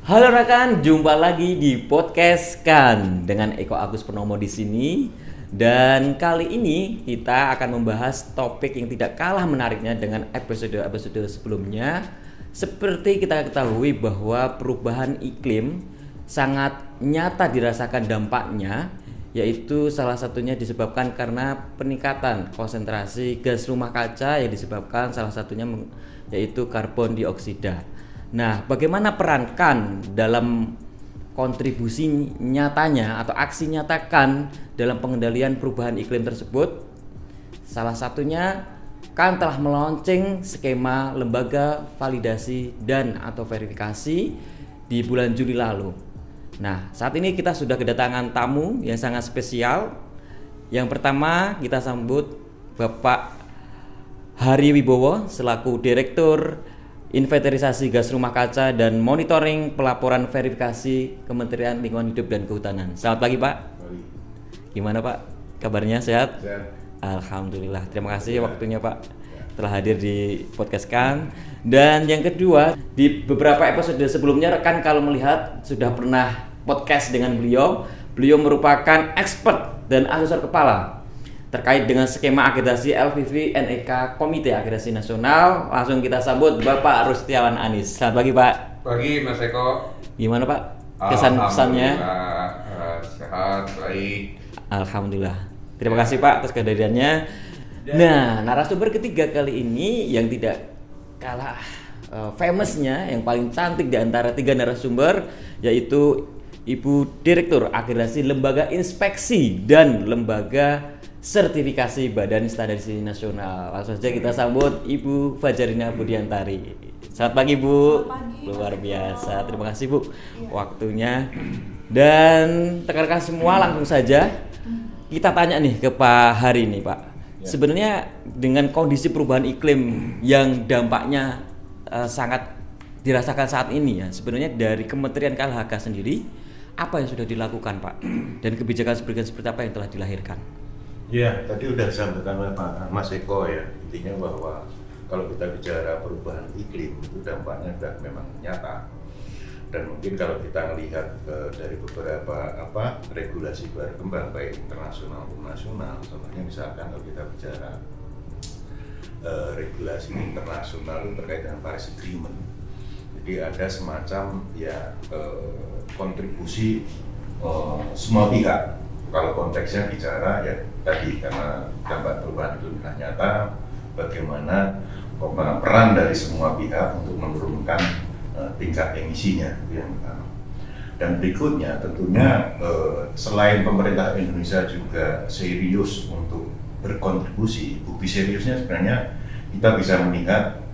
Halo rekan, jumpa lagi di podcast Kan dengan Eko Agus Purnomo di sini. Dan kali ini kita akan membahas topik yang tidak kalah menariknya dengan episode-episode sebelumnya. Seperti kita ketahui bahwa perubahan iklim sangat nyata dirasakan dampaknya, yaitu salah satunya disebabkan karena peningkatan konsentrasi gas rumah kaca yang disebabkan salah satunya yaitu karbon dioksida. Nah, bagaimana peran Kan dalam kontribusi nyatanya atau aksi nyata Kan dalam pengendalian perubahan iklim tersebut? Salah satunya Kan telah meluncurkan skema lembaga validasi dan atau verifikasi di bulan Juli lalu. Nah, saat ini kita sudah kedatangan tamu yang sangat spesial. Yang pertama kita sambut Bapak Hari Wibowo selaku Direktur Inventarisasi Gas Rumah Kaca dan Monitoring Pelaporan Verifikasi Kementerian Lingkungan Hidup dan Kehutanan. Selamat pagi Pak. Pagi. Gimana Pak? Kabarnya sehat? Sehat. Alhamdulillah. Terima kasih waktunya Pak telah hadir di podcast Kan. Dan yang kedua, di beberapa episode sebelumnya rekan kalau melihat sudah pernah podcast dengan beliau. Beliau merupakan expert dan asesor kepala terkait dengan skema akreditasi LVV NEK Komite Akreditasi Nasional. Langsung kita sambut Bapak Rustiawan Anis. Selamat pagi Pak. Pagi Mas Eko. Gimana Pak kesan-pesannya? Sehat, baik. Alhamdulillah. Terima kasih Pak atas kehadirannya. Nah, narasumber ketiga kali ini yang tidak kalah famousnya, yang paling cantik di antara tiga narasumber, yaitu Ibu Direktur Akreditasi Lembaga Inspeksi dan Lembaga Sertifikasi Badan Standarisasi Nasional. Langsung saja kita sambut Ibu Fajarina Budiantari. Selamat pagi Bu. Selamat pagi, luar Mas biasa. Eko. Terima kasih Bu waktunya. Dan rekan-rekan semua langsung saja kita tanya nih ke Pak Hari nih Pak. Sebenarnya dengan kondisi perubahan iklim yang dampaknya sangat dirasakan saat ini ya, sebenarnya dari Kementerian KLHK sendiri apa yang sudah dilakukan Pak? Dan kebijakan seperti apa yang telah dilahirkan? Ya, tadi udah disampaikan oleh Pak Mas Eko ya, intinya bahwa kalau kita bicara perubahan iklim itu dampaknya sudah memang nyata. Dan mungkin kalau kita melihat dari beberapa regulasi berkembang baik internasional maupun nasional, contohnya misalkan kalau kita bicara regulasi internasional terkait dengan Paris Agreement, jadi ada semacam ya kontribusi semua pihak. Kalau konteksnya bicara ya tadi karena dampak perubahan itu sudah nyata, bagaimana peran dari semua pihak untuk menurunkan tingkat emisinya yang pertama. Dan berikutnya tentunya selain pemerintah Indonesia juga serius untuk berkontribusi, bukti seriusnya sebenarnya kita bisa melihat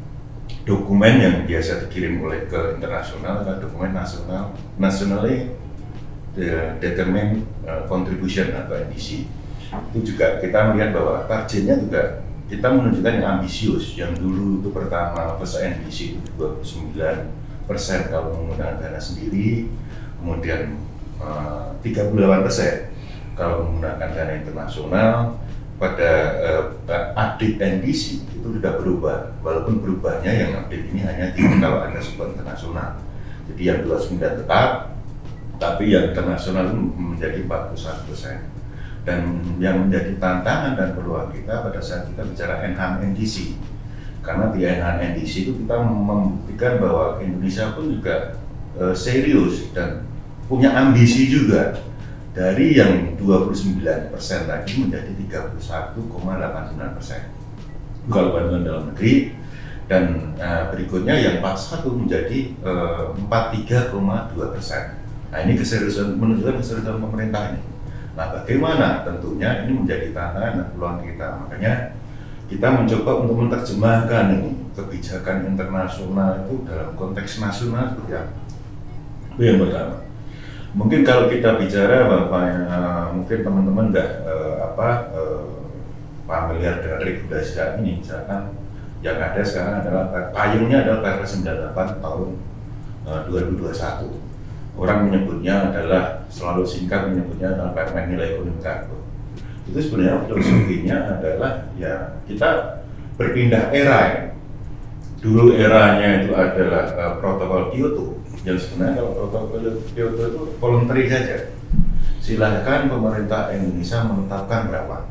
dokumen yang biasa dikirim oleh ke internasional atau dokumen nationally determined contribution atau NDC. Itu juga kita melihat bahwa targetnya juga kita menunjukkan yang ambisius. Yang dulu itu pertama first NDC itu 29% kalau menggunakan dana sendiri, kemudian 38% kalau menggunakan dana internasional. Pada update NDC itu sudah berubah, walaupun berubahnya yang update ini hanya kalau ada support internasional. Jadi yang 29 tetap, tapi yang internasional itu menjadi 41%. Dan yang menjadi tantangan dan peluang kita pada saat kita bicara Enhanced NDC, karena di Enhanced NDC itu kita membuktikan bahwa Indonesia pun juga serius dan punya ambisi juga. Dari yang 29% tadi menjadi 31,89% kalau bandingan dalam negeri, dan berikutnya yang 41 menjadi 43,2%. Nah ini keseriusan, menunjukkan keseriusan pemerintah ini. Nah bagaimana tentunya ini menjadi tantangan dan peluang kita. Makanya kita mencoba untuk menerjemahkan ini kebijakan internasional itu dalam konteks nasional seperti apa. Itu yang pertama. Mungkin kalau kita bicara mungkin teman-teman nggak familiar dengan regulasi saat ini, misalkan yang ada sekarang adalah payungnya adalah Perpres 98 tahun 2021. Orang menyebutnya adalah selalu singkat menyebutnya adalah Permen Nilai Ekonomi Karbon. Itu sebenarnya filosofinya adalah ya kita berpindah era ya. Dulu eranya itu adalah protokol Kyoto Yang sebenarnya kalau protokol Kyoto itu voluntary saja. Silahkan pemerintah Indonesia menetapkan berapa,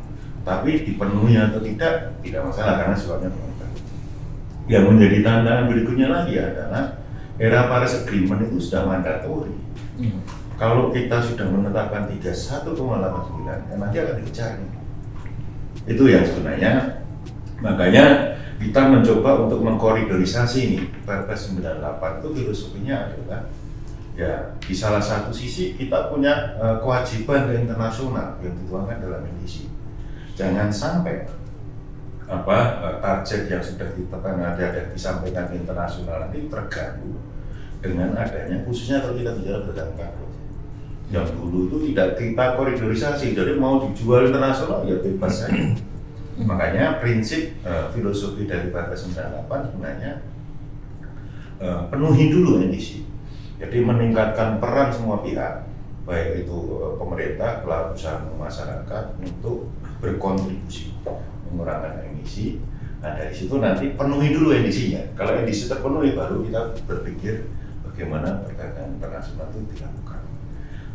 tapi dipenuhi atau tidak masalah karena sifatnya voluntary. Yang menjadi tantangan berikutnya lagi adalah era Paris Agreement itu sudah mandatori. Kalau kita sudah menetapkan 31,89, ya nanti akan dikejar. Itu yang sebenarnya, makanya kita mencoba untuk mengkoridorisasi ini. Perpres 98 itu filosofinya adalah ya di salah satu sisi kita punya kewajiban internasional yang dituangkan dalam NDC. Jangan sampai target yang sudah ditetapkan ada disampaikan ke internasional nanti terganggu dengan adanya, khususnya kalau kita bicara berdasarkan karbon. Yang dulu itu tidak kita koridorisasi, jadi mau dijual internasional ya bebas saja. Makanya prinsip filosofi dari Perpres 98 sebenarnya penuhi dulu NDC. Jadi meningkatkan peran semua pihak, baik itu pemerintah, pelaku usaha masyarakat untuk berkontribusi mengurangi emisi. Nah dari situ nanti penuhi dulu NDC-nya. Kalau NDC terpenuhi baru kita berpikir bagaimana perdagangan internasional itu dilakukan.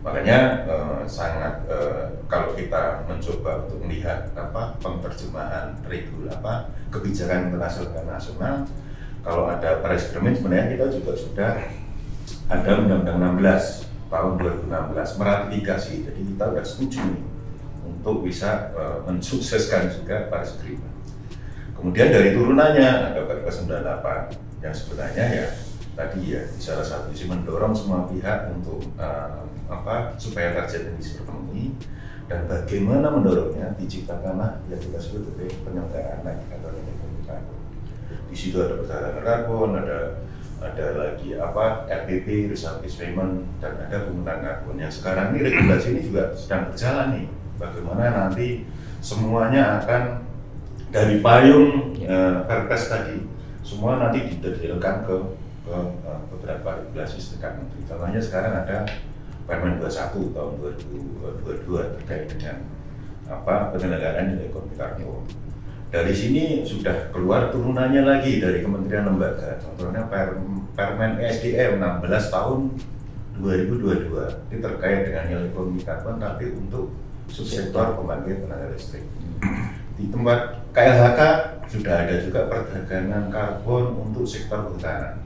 Makanya kalau kita mencoba untuk melihat penerjemahan kebijakan internasional ke nasional, kalau ada Paris Agreement sebenarnya kita juga sudah ada Undang-Undang 16 tahun 2016 meratifikasi, jadi kita sudah setuju untuk bisa mensukseskan juga Paris Agreement. Kemudian dari turunannya ada Perpres 98 yang sebenarnya ya tadi ya salah satu sisi mendorong semua pihak untuk supaya target ini terpenuhi, dan bagaimana mendorongnya diciptakanlah yang kita sebut sebagai penyelenggaraan indikator ekonomi karbon. Di situ ada perdagangan karbon, ada lagi RPP, reserve based payment, dan ada pungutan karbon. Yang sekarang ini regulasi ini juga sedang berjalan nih. Bagaimana nanti semuanya akan dari payung Perpres tadi, semua nanti didetailkan ke beberapa regulasi sedekat menteri. Contohnya sekarang ada Permen 21 tahun 2022 terkait dengan penyelenggaraan nilai ekonomi karbon. Dari sini sudah keluar turunannya lagi dari kementerian lembaga. Contohnya Permen ESDM 16 tahun 2022 ini terkait dengan nilai ekonomi karbon tapi untuk subsektor pembangkit tenaga listrik. Di tempat KLHK sudah ada juga perdagangan karbon untuk sektor kehutanan.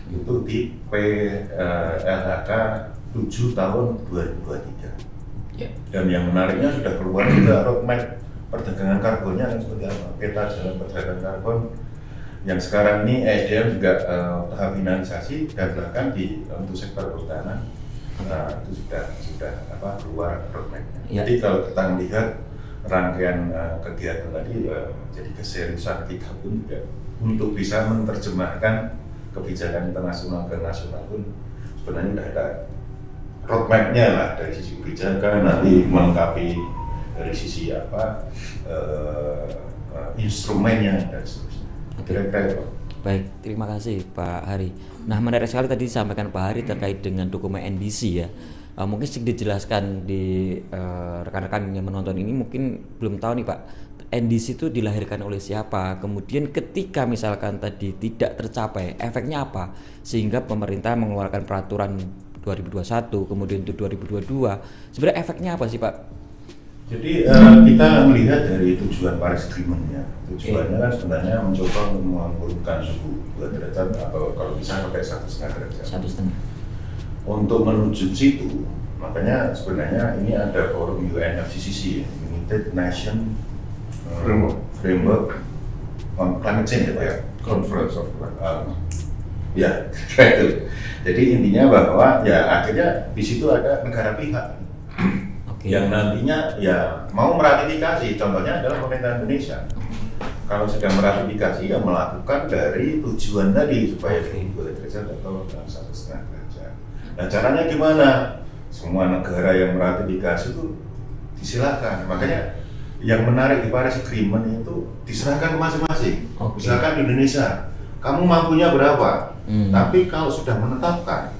Itu di PLHK 7 tahun 2023. Dan yang menariknya sudah keluar juga roadmap perdagangan karbonnya yang seperti apa, peta jalan perdagangan karbon yang sekarang ini ESDM juga tahap finalisasi dan bahkan untuk sektor kehutanan itu sudah keluar roadmapnya. Jadi kalau kita melihat rangkaian kegiatan tadi jadi keseriusan kita pun juga untuk bisa menerjemahkan kebijakan internasional ke nasional pun sebenarnya sudah ada roadmapnya lah dari sisi kebijakan, nanti melengkapi dari sisi instrumennya dan seterusnya. Kira-kira. Baik, terima kasih Pak Hari. Nah, menarik sekali tadi disampaikan Pak Hari terkait dengan dokumen NDC ya. Mungkin sedikit dijelaskan di rekan-rekan yang menonton ini mungkin belum tahu nih Pak, NDC itu dilahirkan oleh siapa, kemudian ketika misalkan tadi tidak tercapai efeknya apa, sehingga pemerintah mengeluarkan peraturan 2021 kemudian untuk 2022, sebenarnya efeknya apa sih Pak? Jadi kita melihat dari tujuan Paris Agreement-nya, tujuannya kan sebenarnya mencoba untuk menurunkan suhu 2 derajat atau kalau bisa sampai 1,5 derajat. 1,5. Untuk menuju situ, makanya sebenarnya ini ada forum UNFCCC, United Nations Framework on Climate Change ya, Conference of ya, itu. Jadi intinya bahwa ya akhirnya di situ ada negara pihak yang nantinya ya mau meratifikasi, contohnya adalah pemerintah Indonesia. Kalau sedang meratifikasi ya melakukan dari tujuan tadi supaya 2 derajat atau 1,5 derajat. Nah caranya gimana? Semua negara yang meratifikasi itu disilakan. Makanya yang menarik di Paris Agreement itu diserahkan masing-masing. Misalkan Indonesia, kamu mampunya berapa? Tapi kalau sudah menetapkan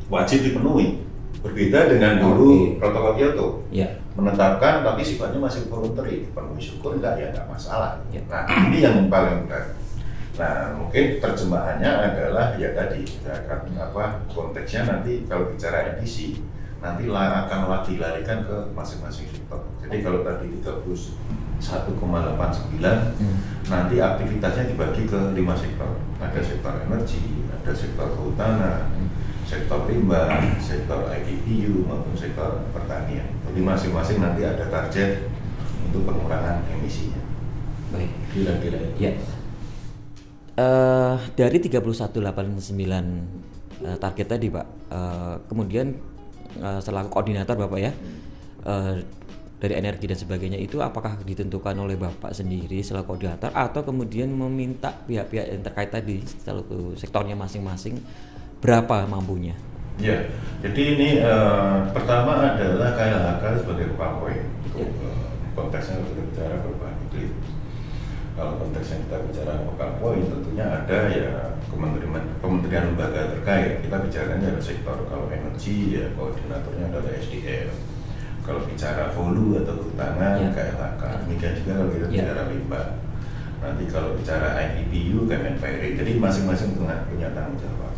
wajib dipenuhi. Berbeda dengan dulu protokol Kyoto, menetapkan tapi sifatnya masih voluntary, dipenuhi syukur enggak ya enggak masalah. Nah ini yang paling berat. Nah, mungkin terjemahannya adalah ya tadi, konteksnya nanti kalau bicara edisi, nanti akan dilarikan ke masing-masing sektor. Jadi kalau tadi 31,89, nanti aktivitasnya dibagi ke 5 sektor. Ada sektor energi, ada sektor kehutanan, sektor limbah, sektor IPPU maupun sektor pertanian. Jadi masing-masing nanti ada target untuk pengurangan emisinya. Baik. Kira-kira. Ya. Dari 3189 target tadi Pak, kemudian selaku koordinator Bapak ya, dari energi dan sebagainya itu apakah ditentukan oleh Bapak sendiri selaku koordinator atau kemudian meminta pihak-pihak yang terkait tadi selaku sektornya masing-masing berapa mampunya? Ya, jadi ini pertama adalah KLHK sebagai kepala poin. Konteksnya kita bicara perubahan iklim. Kalau konteksnya kita bicara focal point, tentunya ada ya kementerian lembaga terkait. Kita bicaranya ada sektor, kalau energi ya koordinatornya adalah SDM. Kalau bicara hulu atau kehutanan KLHK. Demikian juga kalau kita bicara limbah. Nanti kalau bicara IPPU Kemenpari. Jadi masing-masing punya tanggung jawab.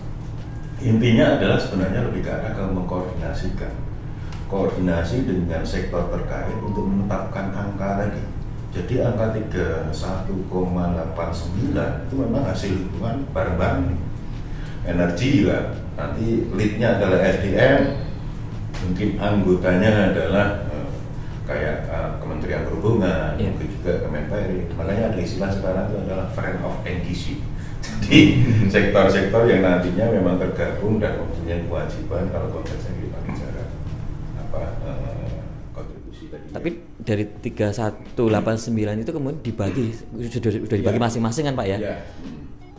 Intinya adalah sebenarnya lebih ke arah ke mengkoordinasikan. Koordinasi dengan sektor terkait untuk menetapkan angka tadi. Jadi angka 31,89 itu memang hasil hitungan bareng-bareng. Energi juga, nanti lead-nya adalah SDM, mungkin anggotanya adalah kayak Kementerian Perhubungan, mungkin juga Kemenpari. Makanya ada istilah sekarang itu adalah friend of NDC. Jadi sektor-sektor yang nantinya memang tergabung dan mempunyai kewajiban kalau konteksnya kita bicara kontribusi tadi. Tapi dari 3189 itu kemudian dibagi, sudah dibagi masing-masing kan Pak ya? Iya.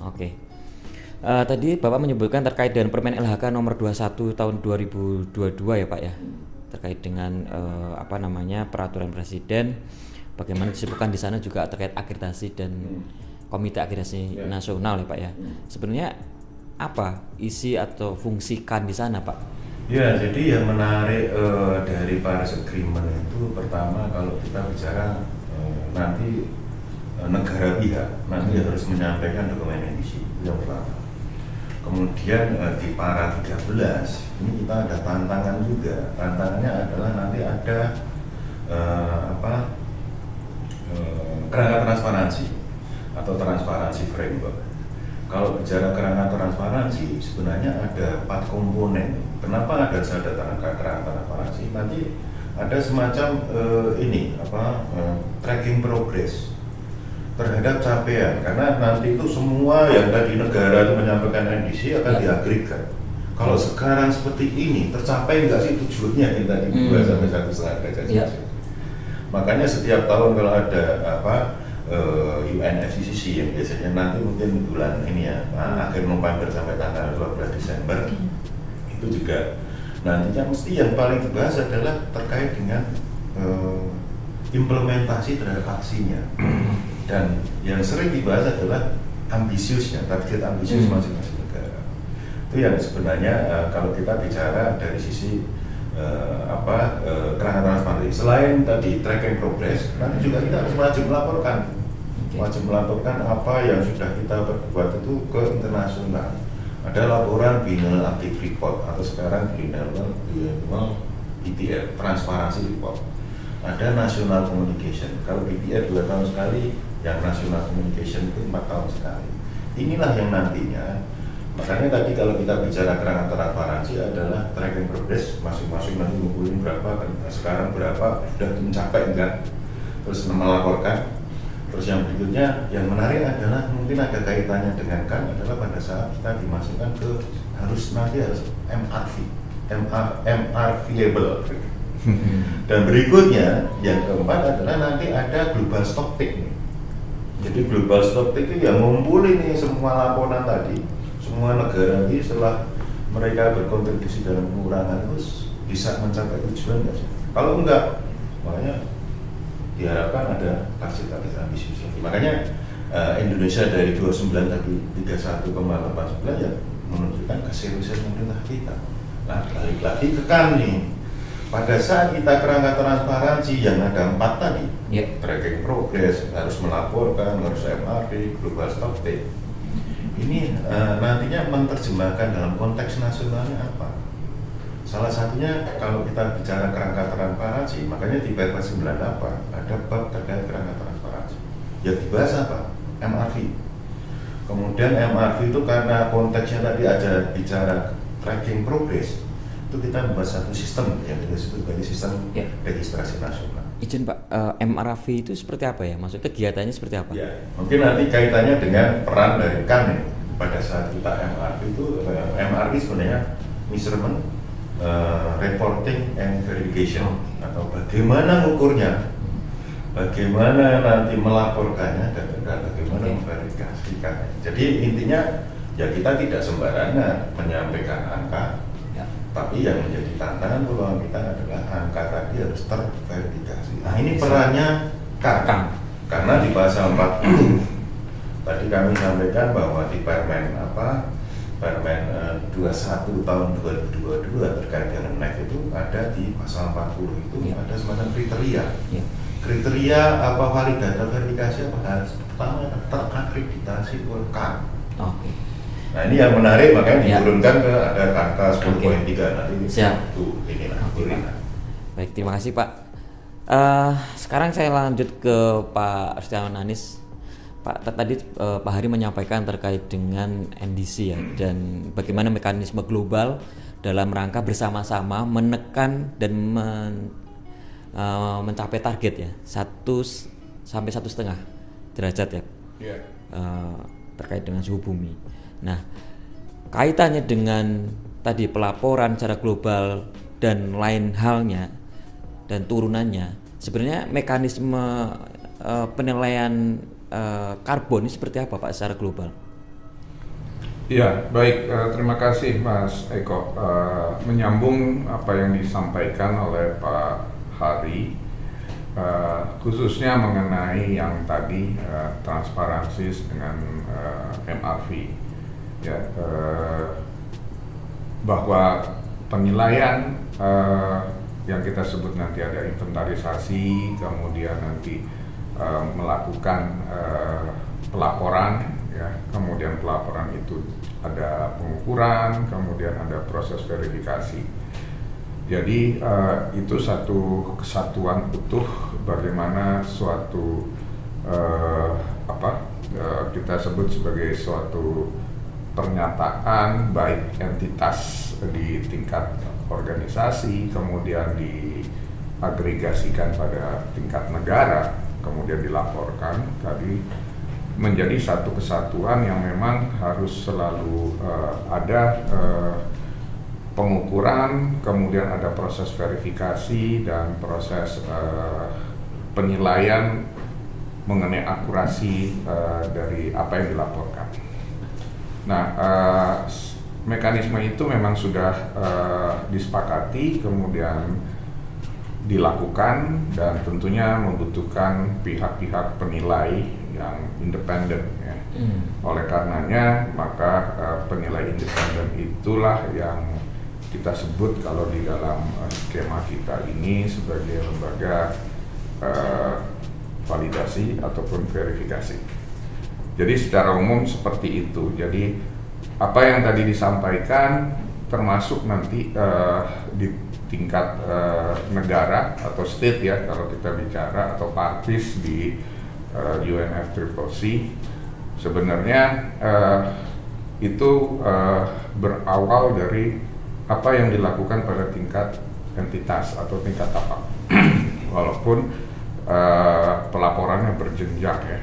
Oke. Tadi Bapak menyebutkan terkait dengan Permen LHK nomor 21 tahun 2022 ya Pak ya, terkait dengan peraturan presiden, bagaimana disebutkan di sana juga terkait akreditasi dan komite akreditasi nasional ya Pak ya. Sebenarnya apa isi atau fungsi KAN di sana Pak? Ya, jadi yang menarik dari Paris Agreement itu pertama kalau kita bicara nanti negara pihak nanti harus menyampaikan dokumen emisi itu yang pertama. Kemudian di para 13 ini kita ada tantangan juga. Tantangannya adalah nanti ada kerangka transparansi atau transparansi framework. Kalau bicara kerangka transparansi sebenarnya ada 4 komponen. Kenapa ada kerangka transparansi? Nanti ada semacam tracking progress terhadap capaian, karena nanti itu semua yang tadi negara itu menyampaikan NDC akan diagregat. Kalau sekarang seperti ini tercapai nggak sih tujuannya yang tadi 2 sampai 1,5 derajat Celcius. Makanya setiap tahun kalau ada UNFCCC yang biasanya nanti mungkin bulan ini ya akhir November sampai tanggal 12 Desember itu juga nantinya mesti yang paling dibahas adalah terkait dengan implementasi terhadap aksinya. Dan yang sering dibahas adalah ambisiusnya, target ambisius masing-masing negara. Itu yang sebenarnya kalau kita bicara dari sisi kerangka transparansi. Selain tadi tracking progress, nanti juga kita harus wajib melaporkan apa yang sudah kita perbuat itu ke internasional. Ada laporan Biennial Active Report atau sekarang Biennial BTR, Transparansi Report. Ada National Communication. Kalau BTR 2 tahun sekali, yang National Communication itu 4 tahun sekali. Inilah yang nantinya, makanya tadi kalau kita bicara kerangka transparansi adalah tracking progress, masing-masing nanti ngumpulin berapa, sekarang berapa, sudah mencapai enggak, terus melaporkan. Terus yang berikutnya, yang menarik adalah mungkin ada kaitannya dengan KAN adalah pada saat kita dimasukkan ke harus MRVable. Dan berikutnya yang keempat adalah nanti ada global stocktake. Jadi global stocktake itu yang ngumpulin nih semua laporan tadi, semua negara ini setelah mereka berkontribusi dalam pengurangan itu bisa mencapai tujuan nggak sih? Kalau enggak, makanya diharapkan ada target ambisius. Makanya Indonesia dari 29 tadi 31,89 ya menunjukkan keseriusan pemerintah kita. Nah, balik lagi ke KAN nih. Pada saat kita kerangka transparansi yang ada 4 tadi, tracking progress, harus melaporkan, harus MRV, global stocktake. ini nantinya menerjemahkan dalam konteks nasionalnya apa? Salah satunya kalau kita bicara kerangka transparansi, makanya di Perpres 98 ada bab terkait kerangka transparansi. Ya dibahas apa? MRV. Kemudian MRV itu karena konteksnya tadi ada bicara tracking progress, itu kita membahas satu sistem yang kita sebut sebagai sistem registrasi nasional. Izin Pak, MRV itu seperti apa ya? Maksudnya kegiatannya seperti apa? Ya, mungkin nanti kaitannya dengan peran dari KAN pada saat kita MRV itu, MRV sebenarnya measurement, reporting and verification, atau bagaimana mengukurnya, bagaimana nanti melaporkannya, dan bagaimana memverifikasikannya. Jadi intinya ya kita tidak sembarangan menyampaikan angka, tapi yang menjadi tantangan peluang kita adalah angka tadi harus terverifikasi. Nah ini perannya KAN, karena di pasal 40 tadi kami sampaikan bahwa di Permen 21 tahun 2022 terkait dengan NEC itu ada di pasal 40 itu ada semacam kriteria. Kriteria apa validator verifikasi apa harus pertama terakreditasi oleh KAN. Nah ini yang menarik, makanya diturunkan ke ada angka 10.3 nanti. Siap. Inilah. Baik, terima kasih Pak. Sekarang saya lanjut ke Pak Rustiawan Anis. Pak, tadi Pak Hari menyampaikan terkait dengan NDC ya, dan bagaimana mekanisme global dalam rangka bersama-sama menekan dan mencapai target ya 1 sampai 1,5 derajat ya, terkait dengan suhu bumi. Nah, kaitannya dengan tadi pelaporan secara global dan lain halnya dan turunannya, sebenarnya mekanisme penilaian karbon ini seperti apa Pak secara global? Ya, baik. Terima kasih Mas Eko. Menyambung apa yang disampaikan oleh Pak Hari, khususnya mengenai yang tadi transparansi dengan MRV, ya, bahwa penilaian yang kita sebut nanti ada inventarisasi, kemudian nanti melakukan pelaporan, ya, kemudian pelaporan itu ada pengukuran, kemudian ada proses verifikasi. Jadi itu satu kesatuan utuh bagaimana suatu kita sebut sebagai suatu pernyataan baik entitas di tingkat organisasi, kemudian diagregasikan pada tingkat negara, kemudian dilaporkan tadi menjadi satu kesatuan yang memang harus selalu ada pengukuran, kemudian ada proses verifikasi dan proses penilaian mengenai akurasi dari apa yang dilaporkan. Nah, mekanisme itu memang sudah disepakati, kemudian dilakukan, dan tentunya membutuhkan pihak-pihak penilai yang independen, ya. Oleh karenanya maka penilai independen itulah yang kita sebut kalau di dalam skema kita ini sebagai lembaga validasi ataupun verifikasi. Jadi secara umum seperti itu. Jadi apa yang tadi disampaikan termasuk nanti di tingkat negara atau state, ya, kalau kita bicara, atau parties di UNFCCC, sebenarnya itu berawal dari apa yang dilakukan pada tingkat entitas atau tingkat tapak. Walaupun pelaporannya berjenjang, ya,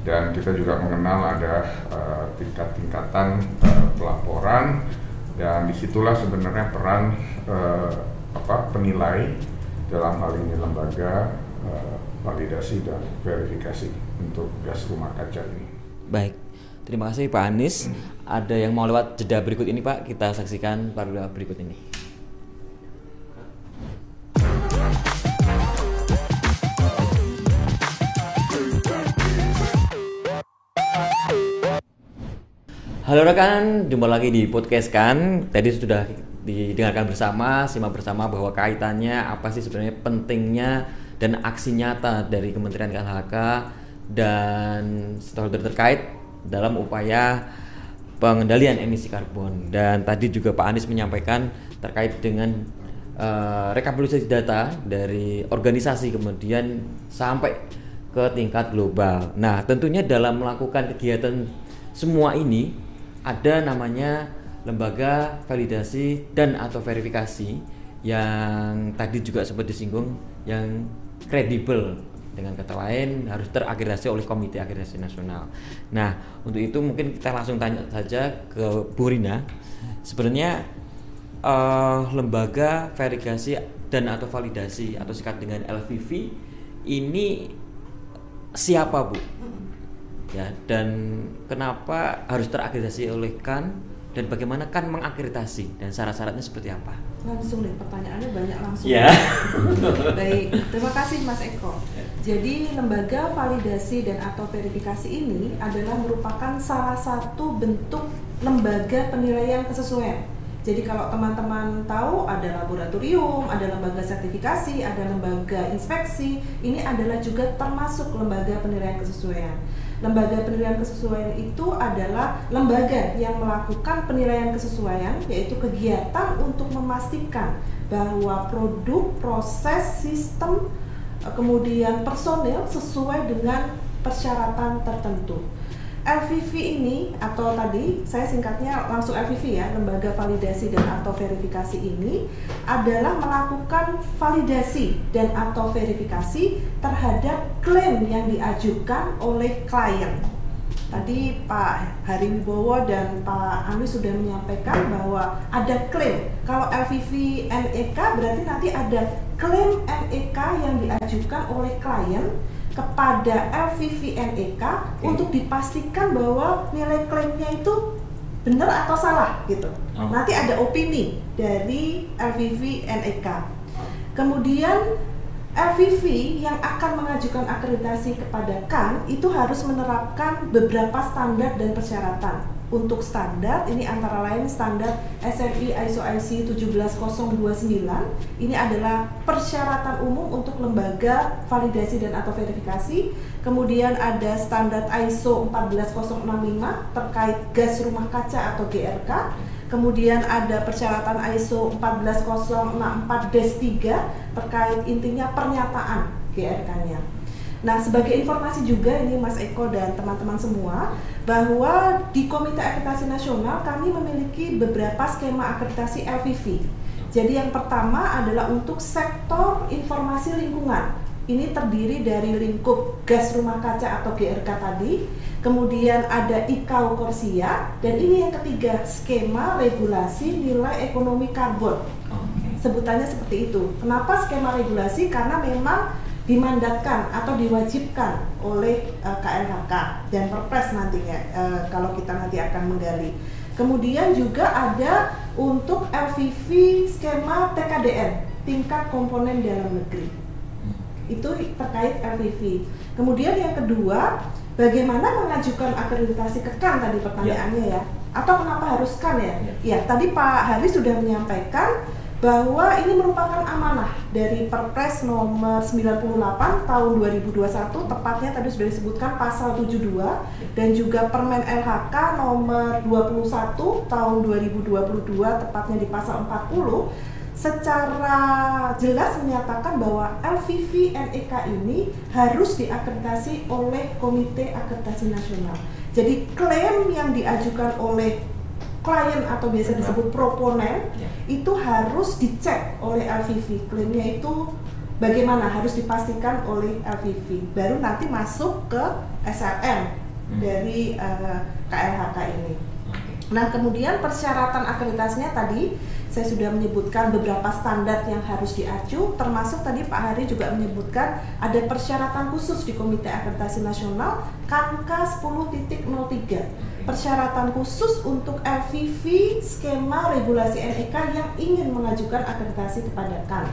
dan kita juga mengenal ada tingkat-tingkatan pelaporan, dan disitulah sebenarnya peran penilai, dalam hal ini lembaga validasi dan verifikasi untuk gas rumah kaca ini. Baik, terima kasih Pak Anis. Ada yang mau lewat jeda berikut ini Pak? Kita saksikan pariwara berikut ini. Halo rekan, jumpa lagi di podcast Kan. Tadi sudah didengarkan bersama, simak bersama bahwa kaitannya apa sih sebenarnya pentingnya dan aksi nyata dari Kementerian KLHK dan stakeholder terkait dalam upaya pengendalian emisi karbon. Dan tadi juga Pak Anies menyampaikan terkait dengan rekapitulasi data dari organisasi kemudian sampai ke tingkat global. Nah, tentunya dalam melakukan kegiatan semua ini ada namanya lembaga validasi dan atau verifikasi yang tadi juga sempat disinggung, yang kredibel, dengan kata lain harus terakreditasi oleh Komite Akreditasi Nasional. Nah, untuk itu mungkin kita langsung tanya saja ke Bu Rina. Sebenarnya lembaga verifikasi dan atau validasi atau singkat dengan LVV ini siapa, Bu? Ya, dan kenapa harus terakreditasi oleh KAN dan bagaimana KAN mengakreditasi dan syarat-syaratnya seperti apa? Langsung deh, pertanyaannya banyak langsung. Ya. Baik, terima kasih Mas Eko. Jadi lembaga validasi dan atau verifikasi ini adalah merupakan salah satu bentuk lembaga penilaian kesesuaian. Jadi kalau teman-teman tahu ada laboratorium, ada lembaga sertifikasi, ada lembaga inspeksi, ini adalah juga termasuk lembaga penilaian kesesuaian. Lembaga penilaian kesesuaian itu adalah lembaga yang melakukan penilaian kesesuaian, yaitu kegiatan untuk memastikan bahwa produk, proses, sistem, kemudian personil sesuai dengan persyaratan tertentu. LVV ini atau tadi saya singkatnya langsung LVV ya, lembaga validasi dan atau verifikasi ini adalah melakukan validasi dan atau verifikasi terhadap klaim yang diajukan oleh klien. Tadi Pak Hari Wibowo dan Pak Anies sudah menyampaikan bahwa ada klaim. Kalau LVV NEK berarti nanti ada klaim NEK yang diajukan oleh klien kepada LVV NEK untuk dipastikan bahwa nilai klaimnya itu benar atau salah gitu. Nanti ada opini dari LVV NEK. Kemudian LVV yang akan mengajukan akreditasi kepada KAN itu harus menerapkan beberapa standar dan persyaratan. Untuk standar ini antara lain standar SNI ISO IC 17029. Ini adalah persyaratan umum untuk lembaga validasi dan atau verifikasi. Kemudian ada standar ISO 14065 terkait gas rumah kaca atau GRK. Kemudian ada persyaratan ISO 14064-3 terkait intinya pernyataan GRK-nya. Nah, sebagai informasi juga ini Mas Eko dan teman-teman semua, bahwa di Komite Akreditasi Nasional kami memiliki beberapa skema akreditasi LVV. Jadi yang pertama adalah untuk sektor informasi lingkungan. Ini terdiri dari lingkup gas rumah kaca atau GRK tadi, kemudian ada ICAO Corsia, dan ini yang ketiga, skema regulasi nilai ekonomi karbon. Sebutannya seperti itu. Kenapa skema regulasi? Karena memang dimandatkan atau diwajibkan oleh KLHK dan Perpres nantinya kalau kita nanti akan menggali. Kemudian juga ada untuk LVV skema TKDN, tingkat komponen dalam negeri. Itu terkait LVV. Kemudian yang kedua, bagaimana mengajukan akreditasi ke KAN tadi pertanyaannya ya? Atau kenapa harus KAN ya? Ya, tadi Pak Hari sudah menyampaikan bahwa ini merupakan amanah dari Perpres nomor 98 tahun 2021, tepatnya tadi sudah disebutkan pasal 72, dan juga Permen LHK nomor 21 tahun 2022, tepatnya di pasal 40, secara jelas menyatakan bahwa LVV NEK ini harus diakreditasi oleh Komite Akreditasi Nasional. Jadi klaim yang diajukan oleh klien atau biasa disebut proponen itu harus dicek oleh LVV. Klaimnya itu bagaimana, harus dipastikan oleh LVV. Baru nanti masuk ke SLM dari KLHK ini. Nah, kemudian persyaratan akreditasinya tadi saya sudah menyebutkan beberapa standar yang harus diacu, termasuk tadi Pak Hari juga menyebutkan ada persyaratan khusus di Komite Akreditasi Nasional KANK 10.03. Persyaratan khusus untuk LVV skema regulasi NEK yang ingin mengajukan akreditasi kepada KAN.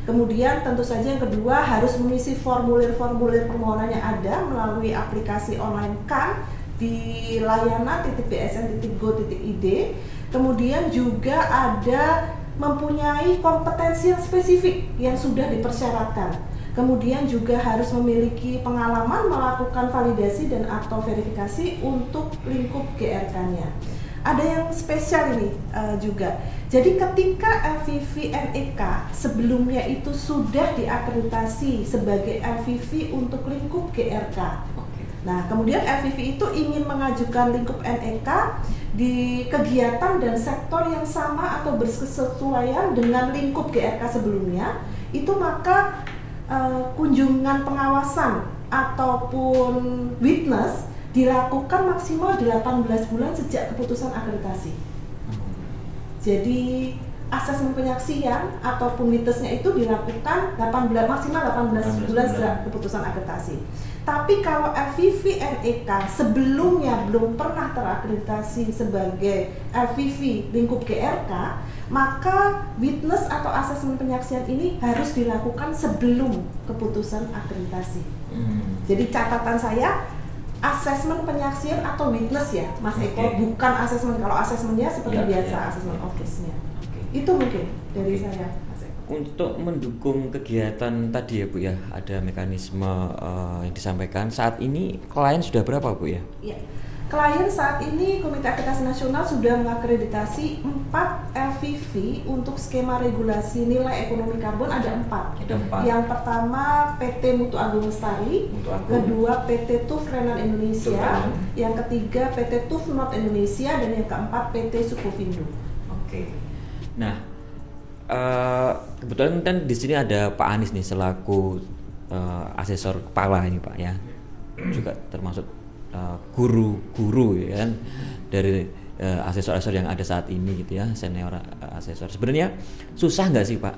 Kemudian tentu saja yang kedua harus mengisi formulir-formulir permohonan yang ada melalui aplikasi online KAN di layanan .bsn.go.id. Kemudian juga ada mempunyai kompetensi yang spesifik yang sudah dipersyaratkan. Kemudian juga harus memiliki pengalaman melakukan validasi dan atau verifikasi untuk lingkup GRK-nya. ada yang spesial ini juga. Jadi ketika LVV NEK sebelumnya itu sudah diakreditasi sebagai LVV untuk lingkup GRK. Nah, kemudian LVV itu ingin mengajukan lingkup NEK di kegiatan dan sektor yang sama atau berkesesuaian dengan lingkup GRK sebelumnya, itu maka kunjungan pengawasan ataupun witness dilakukan maksimal 18 bulan sejak keputusan akreditasi. Jadi asesmen penyaksian ataupun witnessnya itu dilakukan maksimal 18 bulan sejak keputusan akreditasi. Tapi kalau LVV NEK sebelumnya belum pernah terakreditasi sebagai LVV lingkup GRK, maka witness atau asesmen penyaksian ini harus dilakukan sebelum keputusan akreditasi. Jadi catatan saya, asesmen penyaksian atau witness ya, Mas Eko, bukan asesmen. Kalau asesmennya seperti biasa, asesmen office-nya. Itu mungkin dari saya, Mas Eko. Untuk mendukung kegiatan tadi ya Bu ya, ada mekanisme yang disampaikan. Saat ini klien sudah berapa Bu ya? Iya. Klien saat ini Komite Akreditasi Nasional sudah mengakreditasi 4 LVV untuk skema regulasi nilai ekonomi karbon, ada 4. Yang pertama PT Mutu Agung Lestari, kedua PT TUF Renan Indonesia, yang ketiga PT TUF Not Indonesia, dan yang keempat PT Sukovindo. Nah, kebetulan kan di sini ada Pak Anies nih selaku asesor kepala ini Pak ya, juga termasuk guru-guru ya kan dari asesor-asesor yang ada saat ini gitu ya, senior asesor. Sebenarnya susah nggak sih Pak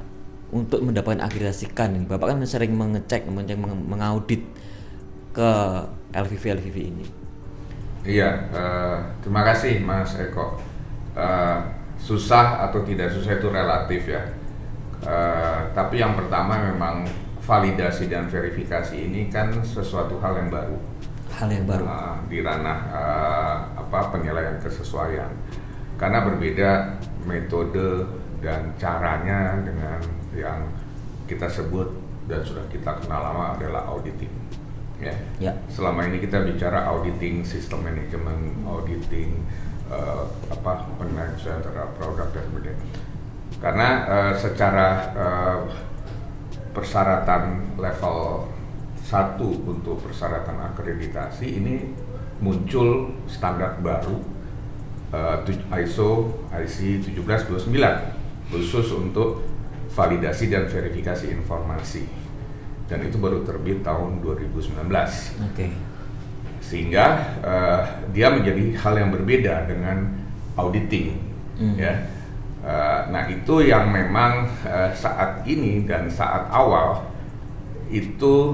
untuk mendapatkan akreditasikan ini? Bapak kan sering mengecek, mengaudit ke LVV ini. Iya, terima kasih Mas Eko. Susah atau tidak susah itu relatif ya. Tapi yang pertama memang validasi dan verifikasi ini kan sesuatu hal yang baru. Di ranah penilaian kesesuaian, karena berbeda metode dan caranya dengan yang kita sebut dan sudah kita kenal lama adalah auditing. Ya. Selama ini kita bicara auditing sistem manajemen, auditing penilaian terhadap produk dan sebagainya. Karena secara persyaratan level 1 untuk persyaratan akreditasi ini muncul standar baru ISO IC 1729 khusus untuk validasi dan verifikasi informasi, dan itu baru terbit tahun 2019. Sehingga dia menjadi hal yang berbeda dengan auditing ya. Nah itu yang memang saat ini dan saat awal itu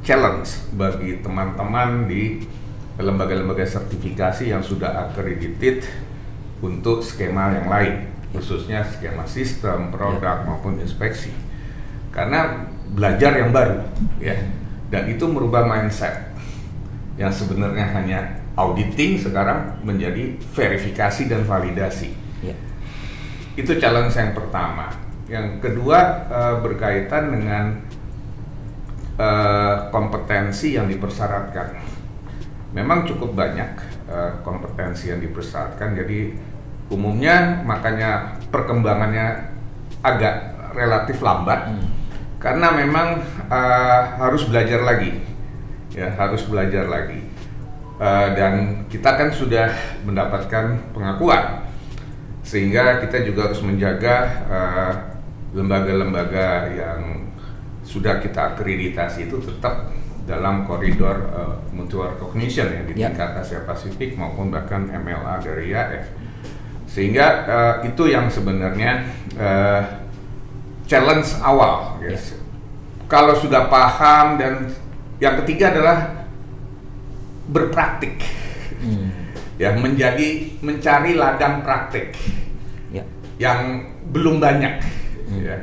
challenge bagi teman-teman di lembaga-lembaga sertifikasi yang sudah accredited untuk skema yang lain, khususnya skema sistem, produk maupun inspeksi, karena belajar yang baru ya, dan itu merubah mindset yang sebenarnya hanya auditing sekarang menjadi verifikasi dan validasi. Itu challenge yang pertama. Yang kedua berkaitan dengan kompetensi yang dipersyaratkan. Memang cukup banyak kompetensi yang dipersyaratkan, jadi umumnya makanya perkembangannya agak relatif lambat, karena memang harus belajar lagi, ya harus belajar lagi. Dan kita kan sudah mendapatkan pengakuan, sehingga kita juga harus menjaga lembaga-lembaga yang sudah kita akreditasi itu tetap dalam koridor mutual recognition ya, di tingkat Asia Pasifik maupun bahkan MLA dari IAF. Sehingga itu yang sebenarnya challenge awal. Yes. Kalau sudah paham, dan yang ketiga adalah berpraktik. Ya, mencari ladang praktik yang belum banyak. Ya.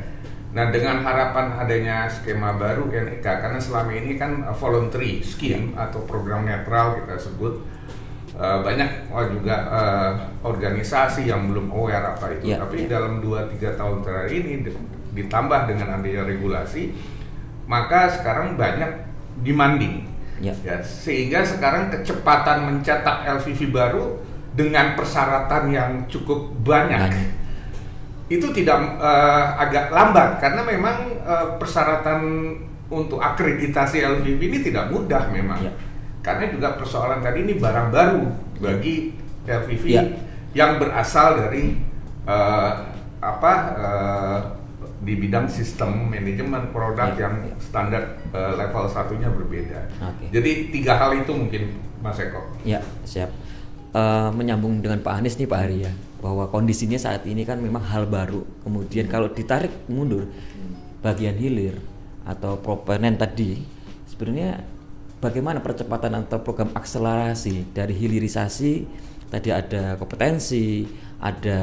Nah, dengan harapan adanya skema baru NEK, karena selama ini kan voluntary scheme atau program netral kita sebut, banyak juga organisasi yang belum aware apa itu. Tapi dalam 2-3 tahun terakhir ini ditambah dengan adanya regulasi, maka sekarang banyak demanding. Ya, sehingga sekarang kecepatan mencetak LVV baru dengan persyaratan yang cukup banyak. Itu tidak agak lambat karena memang persyaratan untuk akreditasi LVV ini tidak mudah memang. Karena juga persoalan tadi ini barang baru bagi LVV yang berasal dari di bidang sistem manajemen produk yang standar level satunya berbeda. Jadi 3 hal itu mungkin Mas Eko. Ya, siap. Menyambung dengan Pak Anies nih Pak Hari ya, bahwa kondisinya saat ini kan memang hal baru. Kemudian kalau ditarik mundur bagian hilir atau proponen tadi, sebenarnya bagaimana percepatan atau program akselerasi dari hilirisasi? Tadi ada kompetensi, ada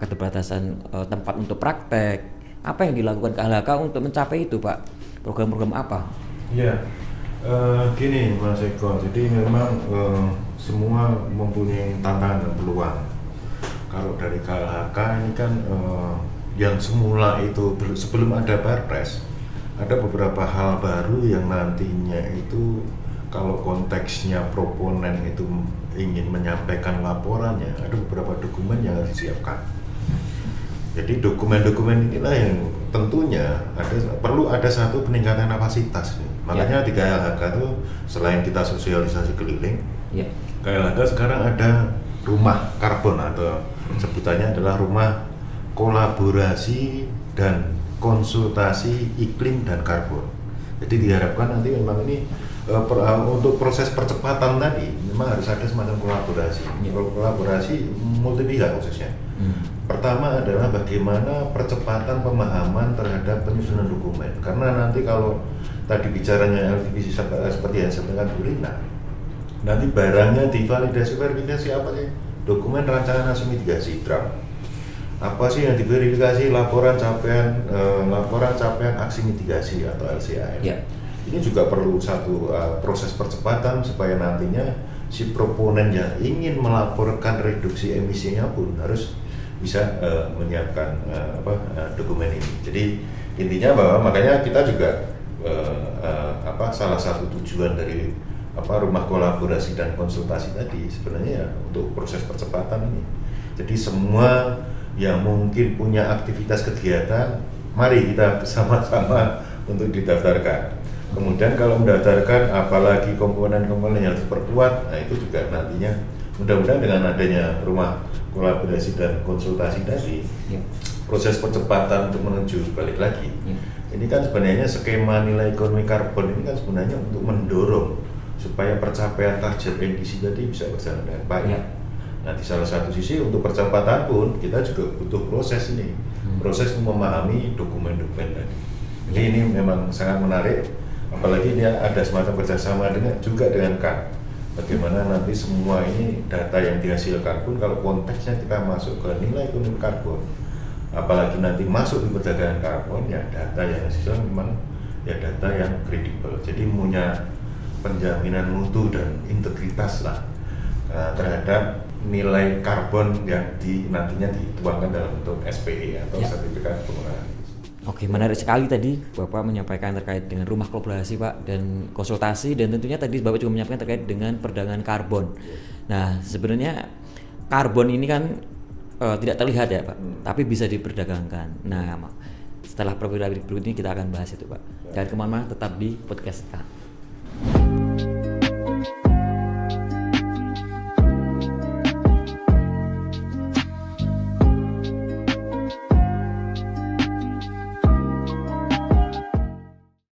keterbatasan tempat untuk praktek. Apa yang dilakukan KLHK untuk mencapai itu, Pak? Program-program apa? Ya, gini Mas Eko, jadi memang semua mempunyai tantangan dan peluang. Kalau dari KLHK ini kan yang semula itu sebelum ada Perpres, ada beberapa hal baru yang nantinya itu kalau konteksnya proponen itu ingin menyampaikan laporannya, ada beberapa dokumen yang harus disiapkan. Jadi dokumen-dokumen inilah yang tentunya perlu ada satu peningkatan kapasitas. Makanya di KLHK itu selain kita sosialisasi keliling, KLHK sekarang ada rumah karbon atau sebutannya adalah rumah kolaborasi dan konsultasi iklim dan karbon. Jadi diharapkan nanti memang ini untuk proses percepatan tadi memang harus ada semacam kolaborasi. Kolaborasi multi pihak khususnya. Pertama adalah bagaimana percepatan pemahaman terhadap penyusunan dokumen. Karena nanti kalau tadi bicaranya LVV seperti yang disampaikan Bu Rina, nanti barangnya divalidasi verifikasi apa sih? Dokumen rancangan hasil mitigasi draft. Apa sih yang diverifikasi? Laporan capaian aksi mitigasi atau LCAM. Ini juga perlu satu proses percepatan supaya nantinya si proponen yang ingin melaporkan reduksi emisinya pun harus bisa menyiapkan dokumen ini. Jadi intinya bahwa makanya kita juga salah satu tujuan dari rumah kolaborasi dan konsultasi tadi sebenarnya ya untuk proses percepatan ini. Jadi semua yang mungkin punya aktivitas kegiatan, mari kita bersama-sama untuk didaftarkan. Kemudian kalau mendaftarkan apalagi komponen-komponen yang diperkuat, nah itu juga nantinya mudah-mudahan dengan adanya rumah kolaborasi dan konsultasi tadi, proses percepatan untuk menuju balik lagi. Ini kan sebenarnya skema nilai ekonomi karbon ini kan sebenarnya untuk mendorong supaya percapaian target emisi tadi bisa berjalan dengan baik. Nah di salah satu sisi untuk percepatan pun kita juga butuh proses ini, proses memahami dokumen-dokumen tadi. Jadi ini memang sangat menarik, apalagi ini ada semacam kerjasama dengan KAN. Bagaimana nanti semua ini data yang dihasilkan pun kalau konteksnya kita masuk ke nilai ekonomi karbon, apalagi nanti masuk di perdagangan karbon, ya data yang hasilkan memang ya data yang kredibel. Jadi punya penjaminan mutu dan integritas lah terhadap nilai karbon yang nantinya dituangkan dalam bentuk SPE atau sertifikat pengurangan. Oke, menarik sekali tadi Bapak menyampaikan terkait dengan rumah kolaborasi Pak dan konsultasi, dan tentunya tadi Bapak juga menyampaikan terkait dengan perdagangan karbon. Nah sebenarnya karbon ini kan tidak terlihat ya Pak, tapi bisa diperdagangkan. Nah setelah program berikut ini kita akan bahas itu Pak. Jangan kemana-mana, tetap di podcast K.